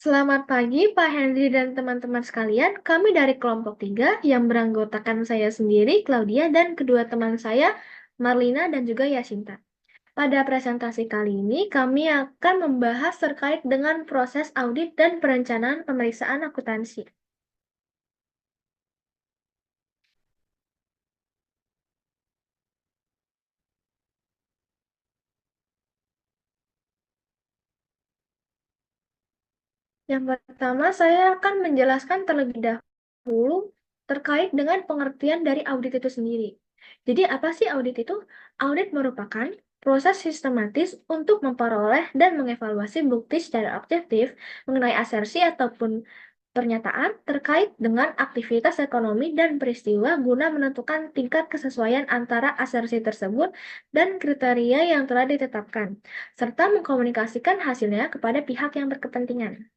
Selamat pagi Pak Henry dan teman-teman sekalian. Kami dari kelompok 3 yang beranggotakan saya sendiri, Claudia, dan kedua teman saya, Marlina dan juga Yasinta. Pada presentasi kali ini, kami akan membahas terkait dengan proses audit dan perencanaan pemeriksaan akuntansi. Yang pertama, saya akan menjelaskan terlebih dahulu terkait dengan pengertian dari audit itu sendiri. Jadi, apa sih audit itu? Audit merupakan proses sistematis untuk memperoleh dan mengevaluasi bukti secara objektif mengenai asersi ataupun pernyataan terkait dengan aktivitas ekonomi dan peristiwa guna menentukan tingkat kesesuaian antara asersi tersebut dan kriteria yang telah ditetapkan, serta mengkomunikasikan hasilnya kepada pihak yang berkepentingan.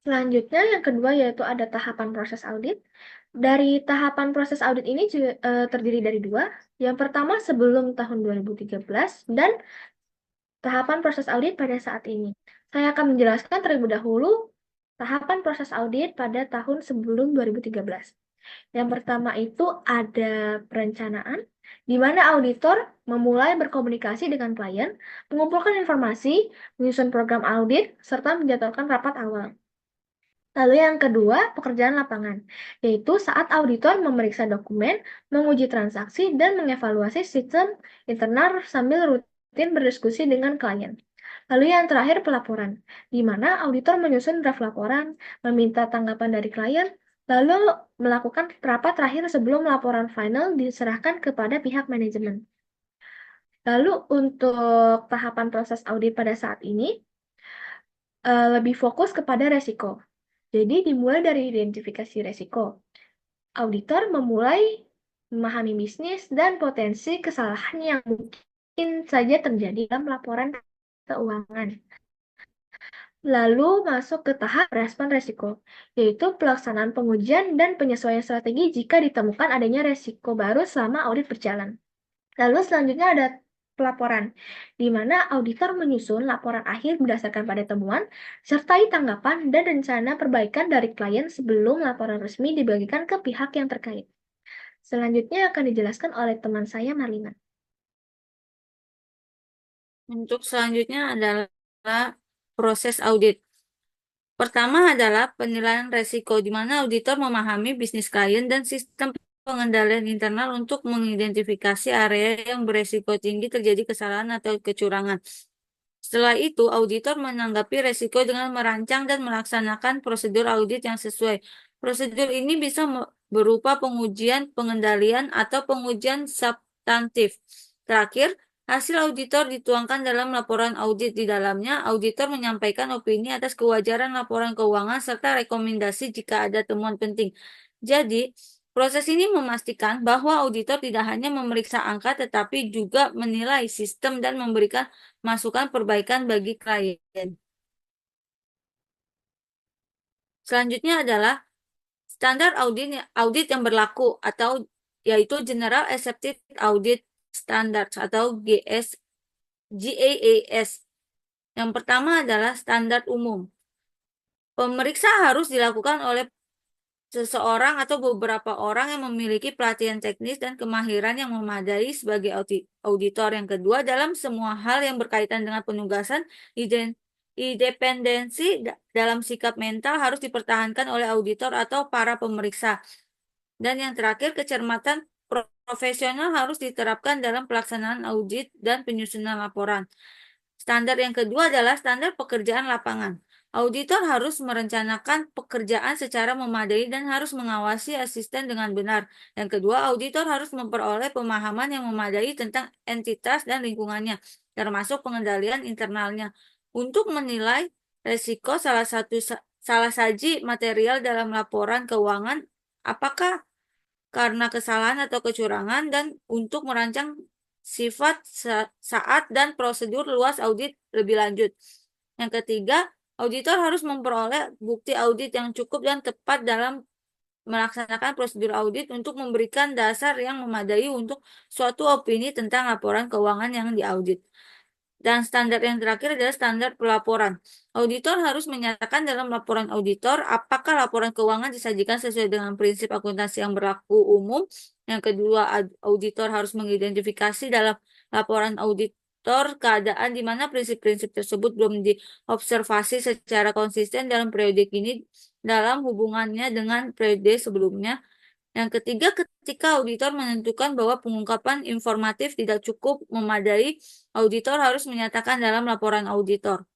Selanjutnya, yang kedua yaitu ada tahapan proses audit. Dari tahapan proses audit ini juga, terdiri dari dua. Yang pertama sebelum tahun 2013 dan tahapan proses audit pada saat ini. Saya akan menjelaskan terlebih dahulu tahapan proses audit pada tahun sebelum 2013. Yang pertama itu ada perencanaan, di mana auditor memulai berkomunikasi dengan klien, mengumpulkan informasi, menyusun program audit, serta menjadwalkan rapat awal. Lalu yang kedua, pekerjaan lapangan, yaitu saat auditor memeriksa dokumen, menguji transaksi, dan mengevaluasi sistem internal sambil rutin berdiskusi dengan klien. Lalu yang terakhir, pelaporan, di mana auditor menyusun draft laporan, meminta tanggapan dari klien, lalu melakukan rapat terakhir sebelum laporan final diserahkan kepada pihak manajemen. Lalu untuk tahapan proses audit pada saat ini, lebih fokus kepada resiko. Jadi dimulai dari identifikasi resiko. Auditor memulai memahami bisnis dan potensi kesalahan yang mungkin saja terjadi dalam laporan keuangan. Lalu masuk ke tahap respon resiko, yaitu pelaksanaan pengujian dan penyesuaian strategi jika ditemukan adanya resiko baru selama audit berjalan. Lalu selanjutnya ada pelaporan, di mana auditor menyusun laporan akhir berdasarkan pada temuan, sertai tanggapan dan rencana perbaikan dari klien sebelum laporan resmi dibagikan ke pihak yang terkait. Selanjutnya akan dijelaskan oleh teman saya, Marlina. Untuk selanjutnya adalah proses audit. Pertama adalah penilaian resiko, di mana auditor memahami bisnis klien dan sistem pengendalian internal untuk mengidentifikasi area yang beresiko tinggi terjadi kesalahan atau kecurangan. Setelah itu, auditor menanggapi resiko dengan merancang dan melaksanakan prosedur audit yang sesuai. Prosedur ini bisa berupa pengujian pengendalian atau pengujian substantif. Terakhir, hasil auditor dituangkan dalam laporan audit. Di dalamnya, auditor menyampaikan opini atas kewajaran laporan keuangan serta rekomendasi jika ada temuan penting. Jadi, proses ini memastikan bahwa auditor tidak hanya memeriksa angka tetapi juga menilai sistem dan memberikan masukan perbaikan bagi klien. Selanjutnya adalah standar audit yang berlaku atau yaitu General Accepted Audit Standards atau GAAS. Yang pertama adalah standar umum. Pemeriksa harus dilakukan oleh seseorang atau beberapa orang yang memiliki pelatihan teknis dan kemahiran yang memadai sebagai auditor. Yang kedua, dalam semua hal yang berkaitan dengan penugasan, independensi dalam sikap mental harus dipertahankan oleh auditor atau para pemeriksa. Dan yang terakhir, kecermatan profesional harus diterapkan dalam pelaksanaan audit dan penyusunan laporan. Standar yang kedua adalah standar pekerjaan lapangan. Auditor harus merencanakan pekerjaan secara memadai dan harus mengawasi asisten dengan benar. Yang kedua, auditor harus memperoleh pemahaman yang memadai tentang entitas dan lingkungannya, termasuk pengendalian internalnya. Untuk menilai resiko salah saji material dalam laporan keuangan, apakah karena kesalahan atau kecurangan, dan untuk merancang sifat saat dan prosedur luas audit lebih lanjut. Yang ketiga, auditor harus memperoleh bukti audit yang cukup dan tepat dalam melaksanakan prosedur audit untuk memberikan dasar yang memadai untuk suatu opini tentang laporan keuangan yang diaudit. Dan standar yang terakhir adalah standar pelaporan. Auditor harus menyatakan dalam laporan auditor apakah laporan keuangan disajikan sesuai dengan prinsip akuntansi yang berlaku umum. Yang kedua, auditor harus mengidentifikasi dalam laporan auditor keadaan di mana prinsip-prinsip tersebut belum diobservasi secara konsisten dalam periode ini dalam hubungannya dengan periode sebelumnya. Yang ketiga, ketika auditor menentukan bahwa pengungkapan informatif tidak cukup memadai, auditor harus menyatakan dalam laporan auditor.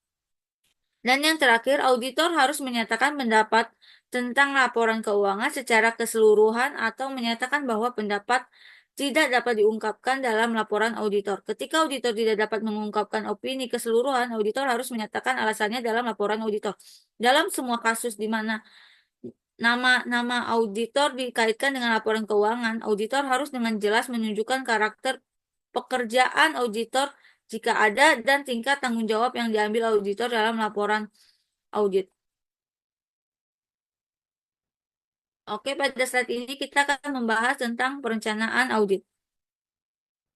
Dan yang terakhir, auditor harus menyatakan pendapat tentang laporan keuangan secara keseluruhan atau menyatakan bahwa pendapat tidak dapat diungkapkan dalam laporan auditor. Ketika auditor tidak dapat mengungkapkan opini keseluruhan, auditor harus menyatakan alasannya dalam laporan auditor. Dalam semua kasus di mana nama auditor dikaitkan dengan laporan keuangan, auditor harus dengan jelas menunjukkan karakter pekerjaan auditor jika ada dan tingkat tanggung jawab yang diambil auditor dalam laporan audit. Oke, pada saat ini kita akan membahas tentang perencanaan audit.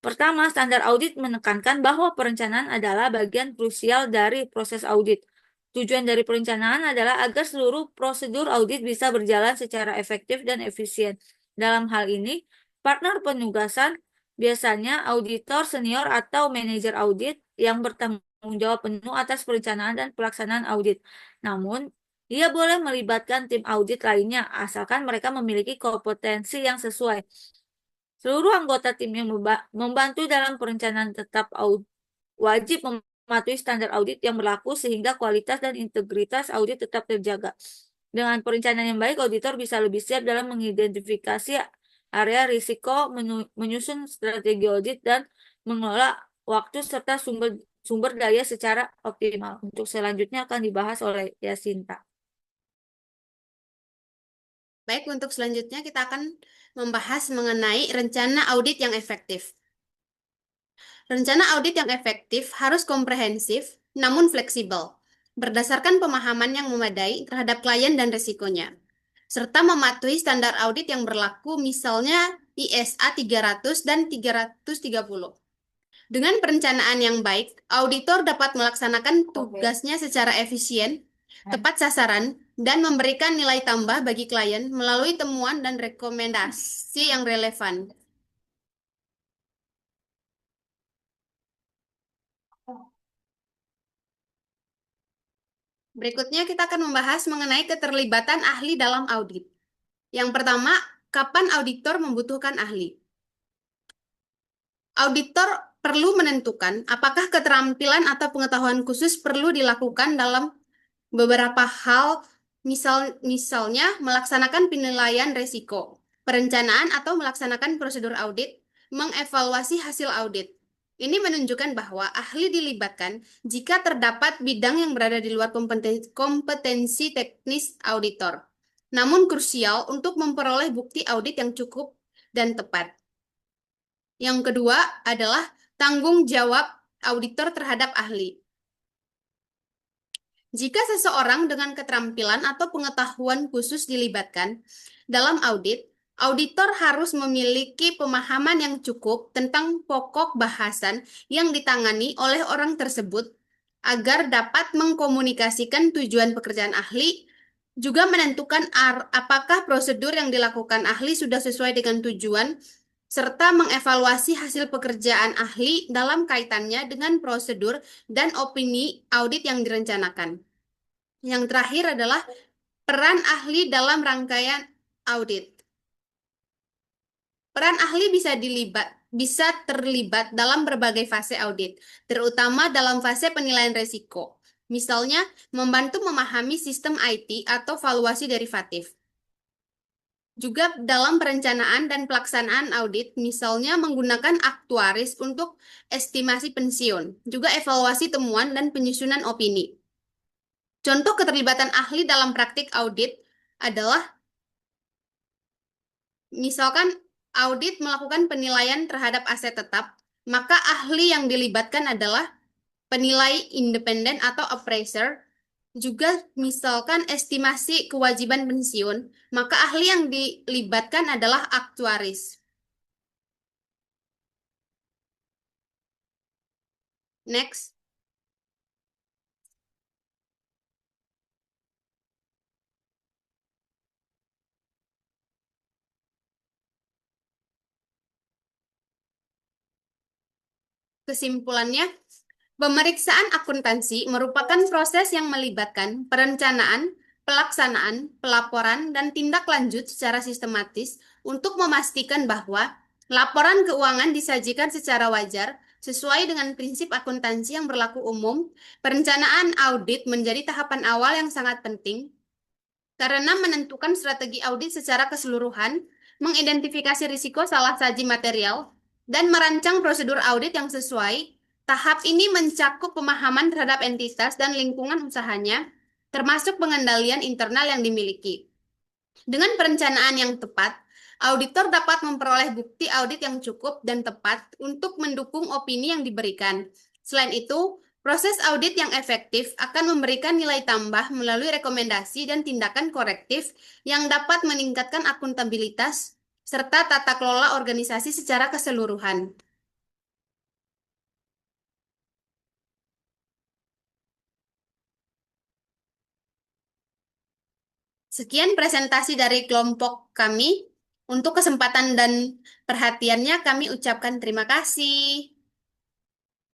Pertama, standar audit menekankan bahwa perencanaan adalah bagian krusial dari proses audit. Tujuan dari perencanaan adalah agar seluruh prosedur audit bisa berjalan secara efektif dan efisien. Dalam hal ini, partner penugasan biasanya auditor senior atau manajer audit yang bertanggung jawab penuh atas perencanaan dan pelaksanaan audit. Namun, ia boleh melibatkan tim audit lainnya asalkan mereka memiliki kompetensi yang sesuai. Seluruh anggota tim yang membantu dalam perencanaan tetap wajib mematuhi standar audit yang berlaku sehingga kualitas dan integritas audit tetap terjaga. Dengan perencanaan yang baik, auditor bisa lebih siap dalam mengidentifikasi area risiko, menyusun strategi audit, dan mengelola waktu serta sumber daya secara optimal. Untuk selanjutnya akan dibahas oleh Yasinta. Baik, untuk selanjutnya kita akan membahas mengenai rencana audit yang efektif. Rencana audit yang efektif harus komprehensif namun fleksibel, berdasarkan pemahaman yang memadai terhadap klien dan risikonya, serta mematuhi standar audit yang berlaku misalnya ISA 300 dan 330. Dengan perencanaan yang baik, auditor dapat melaksanakan tugasnya secara efisien, tepat sasaran, dan memberikan nilai tambah bagi klien melalui temuan dan rekomendasi yang relevan. Berikutnya kita akan membahas mengenai keterlibatan ahli dalam audit. Yang pertama, kapan auditor membutuhkan ahli? Auditor perlu menentukan apakah keterampilan atau pengetahuan khusus perlu dilakukan dalam beberapa hal, misalnya melaksanakan penilaian risiko, perencanaan atau melaksanakan prosedur audit, mengevaluasi hasil audit. Ini menunjukkan bahwa ahli dilibatkan jika terdapat bidang yang berada di luar kompetensi teknis auditor, namun krusial untuk memperoleh bukti audit yang cukup dan tepat. Yang kedua adalah tanggung jawab auditor terhadap ahli. Jika seseorang dengan keterampilan atau pengetahuan khusus dilibatkan dalam audit, auditor harus memiliki pemahaman yang cukup tentang pokok bahasan yang ditangani oleh orang tersebut agar dapat mengkomunikasikan tujuan pekerjaan ahli, juga menentukan apakah prosedur yang dilakukan ahli sudah sesuai dengan tujuan, serta mengevaluasi hasil pekerjaan ahli dalam kaitannya dengan prosedur dan opini audit yang direncanakan. Yang terakhir adalah peran ahli dalam rangkaian audit. Peran ahli bisa terlibat dalam berbagai fase audit, terutama dalam fase penilaian risiko. Misalnya, membantu memahami sistem IT atau valuasi derivatif. Juga dalam perencanaan dan pelaksanaan audit, misalnya menggunakan aktuaris untuk estimasi pensiun, juga evaluasi temuan dan penyusunan opini. Contoh keterlibatan ahli dalam praktik audit adalah misalkan audit melakukan penilaian terhadap aset tetap, maka ahli yang dilibatkan adalah penilai independen atau appraiser Juga misalkan estimasi kewajiban pensiun, maka ahli yang dilibatkan adalah aktuaris. Next. Kesimpulannya, pemeriksaan akuntansi merupakan proses yang melibatkan perencanaan, pelaksanaan, pelaporan, dan tindak lanjut secara sistematis untuk memastikan bahwa laporan keuangan disajikan secara wajar sesuai dengan prinsip akuntansi yang berlaku umum. Perencanaan audit menjadi tahapan awal yang sangat penting karena menentukan strategi audit secara keseluruhan, mengidentifikasi risiko salah saji material, dan merancang prosedur audit yang sesuai. Tahap ini mencakup pemahaman terhadap entitas dan lingkungan usahanya, termasuk pengendalian internal yang dimiliki. Dengan perencanaan yang tepat, auditor dapat memperoleh bukti audit yang cukup dan tepat untuk mendukung opini yang diberikan. Selain itu, proses audit yang efektif akan memberikan nilai tambah melalui rekomendasi dan tindakan korektif yang dapat meningkatkan akuntabilitas serta tata kelola organisasi secara keseluruhan. Sekian presentasi dari kelompok kami. Untuk kesempatan dan perhatiannya kami ucapkan terima kasih.